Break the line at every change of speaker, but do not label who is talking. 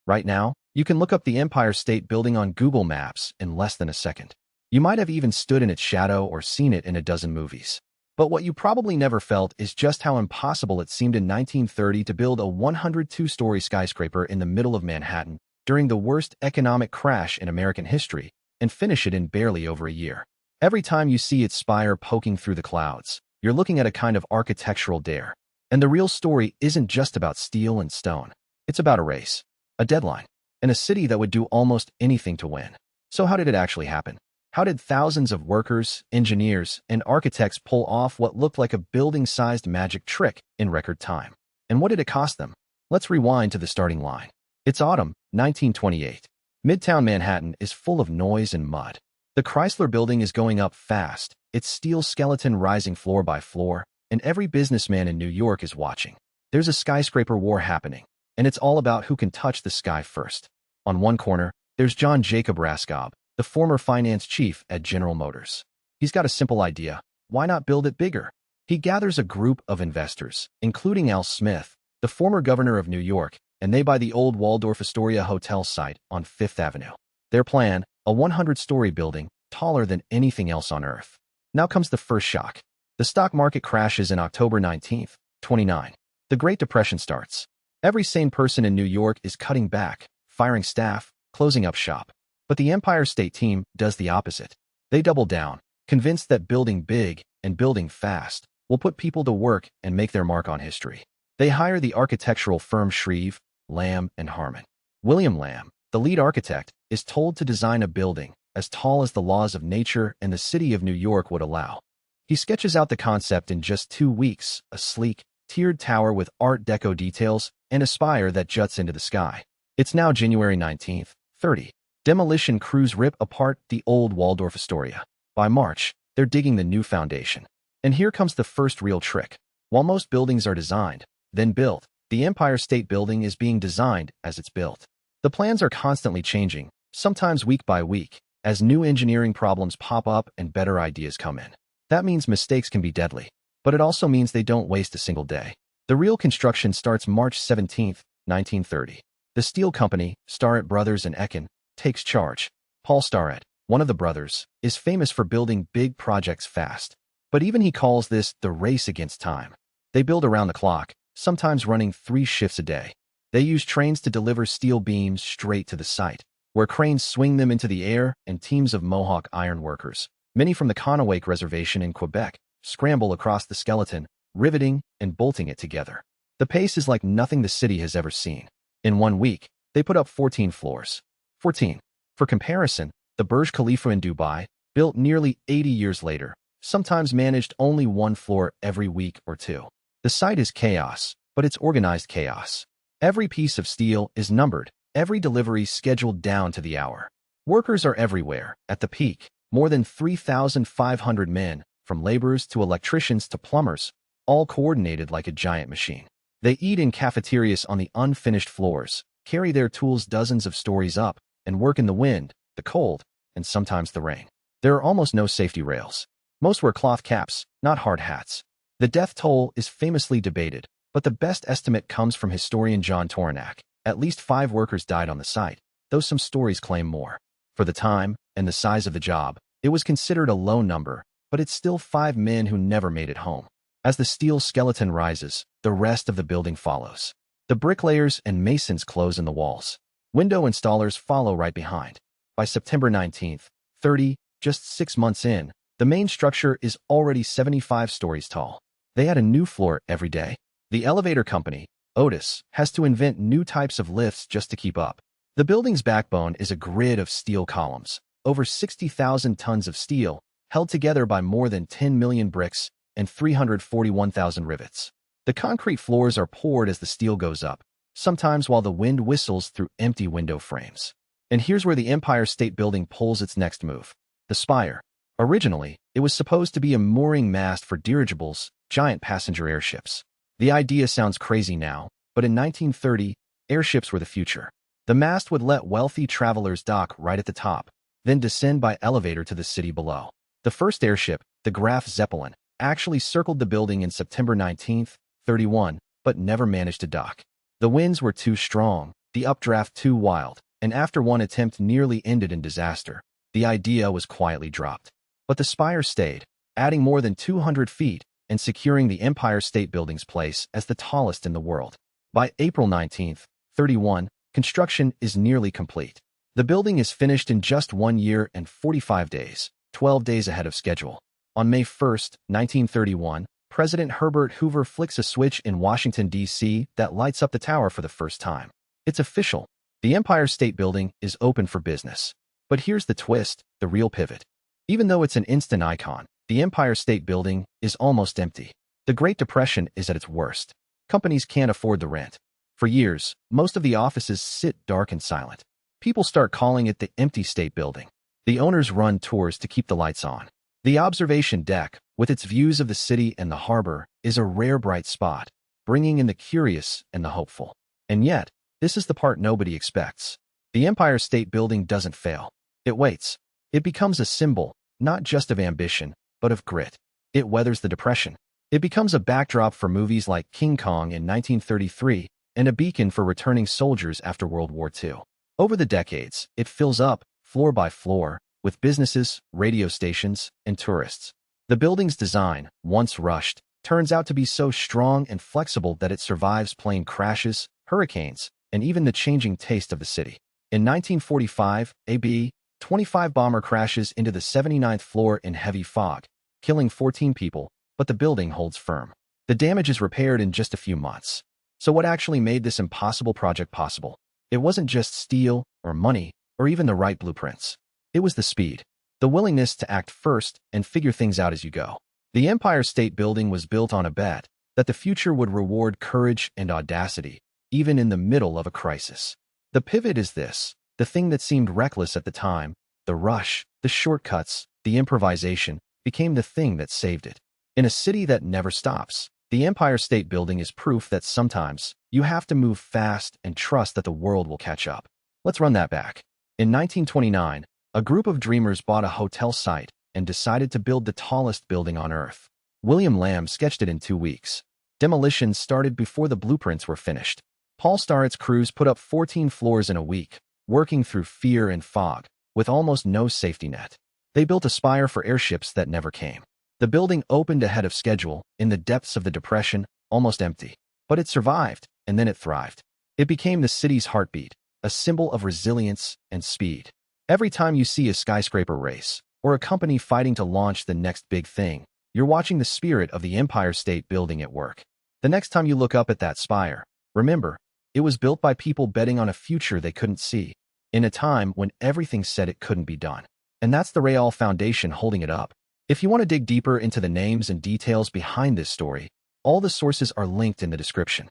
Right now, you can look up the Empire State Building on Google Maps in less than a second. You might have even stood in its shadow or seen it in a dozen movies. But what you probably never felt is just how impossible it seemed in 1930 to build a 102-story skyscraper in the middle of Manhattan during the worst economic crash in American history and finish it in barely over a year. Every time you see its spire poking through the clouds, you're looking at a kind of architectural dare. And the real story isn't just about steel and stone. It's about a race, a deadline, and a city that would do almost anything to win. So how did it actually happen? How did thousands of workers, engineers, and architects pull off what looked like a building-sized magic trick in record time? And what did it cost them? Let's rewind to the starting line. It's autumn, 1928. Midtown Manhattan is full of noise and mud. The Chrysler Building is going up fast, its steel skeleton rising floor by floor, and every businessman in New York is watching. There's a skyscraper war happening, and it's all about who can touch the sky first. On one corner, there's John Jacob Raskob, the former finance chief at General Motors. He's got a simple idea. Why not build it bigger? He gathers a group of investors, including Al Smith, the former governor of New York, and they buy the old Waldorf Astoria hotel site on Fifth Avenue. Their plan, a 100-story building, taller than anything else on Earth. Now comes the first shock. The stock market crashes in October 19, 29. The Great Depression starts. Every sane person in New York is cutting back, firing staff, closing up shop. But the Empire State team does the opposite. They double down, convinced that building big and building fast will put people to work and make their mark on history. They hire the architectural firm Shreve, Lamb, and Harmon. William Lamb, the lead architect, is told to design a building as tall as the laws of nature and the city of New York would allow. He sketches out the concept in just 2 weeks, a sleek, tiered tower with Art Deco details and a spire that juts into the sky. It's now January 19, 30. Demolition crews rip apart the old Waldorf Astoria. By March, they're digging the new foundation. And here comes the first real trick. While most buildings are designed, then built, the Empire State Building is being designed as it's built. The plans are constantly changing, sometimes week by week, as new engineering problems pop up and better ideas come in. That means mistakes can be deadly, but it also means they don't waste a single day. The real construction starts March 17, 1930. The steel company, Starrett Brothers and Ekin, takes charge. Paul Starrett, one of the brothers, is famous for building big projects fast. But even he calls this the race against time. They build around the clock, sometimes running 3 shifts a day. They use trains to deliver steel beams straight to the site, where cranes swing them into the air and teams of Mohawk iron workers, many from the Conowake Reservation in Quebec, scramble across the skeleton, riveting and bolting it together. The pace is like nothing the city has ever seen. In 1 week, they put up 14 floors. 14. For comparison, the Burj Khalifa in Dubai, built nearly 80 years later, sometimes managed only 1 floor every week or 2. The site is chaos, but it's organized chaos. Every piece of steel is numbered, every delivery scheduled down to the hour. Workers are everywhere. At the peak, more than 3,500 men, from laborers to electricians to plumbers, all coordinated like a giant machine. They eat in cafeterias on the unfinished floors, carry their tools dozens of stories up, and work in the wind, the cold, and sometimes the rain. There are almost no safety rails. Most wear cloth caps, not hard hats. The death toll is famously debated, but the best estimate comes from historian John Tornak. At least 5 workers died on the site, though some stories claim more. For the time and the size of the job, it was considered a low number, but it's still 5 men who never made it home. As the steel skeleton rises, the rest of the building follows. The bricklayers and masons close in the walls. Window installers follow right behind. By September 19, 30, just 6 months in, the main structure is already 75 stories tall. They add a new floor every day. The elevator company, Otis, has to invent new types of lifts just to keep up. The building's backbone is a grid of steel columns, over 60,000 tons of steel, held together by more than 10 million bricks and 341,000 rivets. The concrete floors are poured as the steel goes up, sometimes while the wind whistles through empty window frames. And here's where the Empire State Building pulls its next move. The spire. Originally, it was supposed to be a mooring mast for dirigibles, giant passenger airships. The idea sounds crazy now, but in 1930, airships were the future. The mast would let wealthy travelers dock right at the top, then descend by elevator to the city below. The first airship, the Graf Zeppelin, actually circled the building in September 19, 31, but never managed to dock. The winds were too strong, the updraft too wild, and after one attempt nearly ended in disaster, the idea was quietly dropped. But the spire stayed, adding more than 200 feet and securing the Empire State Building's place as the tallest in the world. By April 19, 31, construction is nearly complete. The building is finished in just 1 year and 45 days, 12 days ahead of schedule. On May 1, 1931, President Herbert Hoover flicks a switch in Washington, D.C. that lights up the tower for the first time. It's official. The Empire State Building is open for business. But here's the twist, the real pivot. Even though it's an instant icon, the Empire State Building is almost empty. The Great Depression is at its worst. Companies can't afford the rent. For years, most of the offices sit dark and silent. People start calling it the empty state building. The owners run tours to keep the lights on. The observation deck, with its views of the city and the harbor, is a rare bright spot, bringing in the curious and the hopeful. And yet, this is the part nobody expects. The Empire State Building doesn't fail. It waits. It becomes a symbol, not just of ambition, but of grit. It weathers the Depression. It becomes a backdrop for movies like King Kong in 1933 and a beacon for returning soldiers after World War II. Over the decades, it fills up, floor by floor, with businesses, radio stations, and tourists. The building's design, once rushed, turns out to be so strong and flexible that it survives plane crashes, hurricanes, and even the changing taste of the city. In 1945, a B-25 bomber crashes into the 79th floor in heavy fog, killing 14 people, but the building holds firm. The damage is repaired in just a few months. So what actually made this impossible project possible? It wasn't just steel, or money, or even the right blueprints. It was the speed, the willingness to act first and figure things out as you go. The Empire State Building was built on a bet that the future would reward courage and audacity, even in the middle of a crisis. The pivot is this: the thing that seemed reckless at the time, the rush, the shortcuts, the improvisation, became the thing that saved it. In a city that never stops, the Empire State Building is proof that sometimes you have to move fast and trust that the world will catch up. Let's run that back. In 1929, a group of dreamers bought a hotel site and decided to build the tallest building on Earth. William Lamb sketched it in 2 weeks. Demolitions started before the blueprints were finished. Paul Starrett's crews put up 14 floors in a week, working through fear and fog, with almost no safety net. They built a spire for airships that never came. The building opened ahead of schedule, in the depths of the Depression, almost empty. But it survived, and then it thrived. It became the city's heartbeat, a symbol of resilience and speed. Every time you see a skyscraper race, or a company fighting to launch the next big thing, you're watching the spirit of the Empire State Building at work. The next time you look up at that spire, remember, it was built by people betting on a future they couldn't see, in a time when everything said it couldn't be done. And that's the Real Foundation holding it up. If you want to dig deeper into the names and details behind this story, all the sources are linked in the description.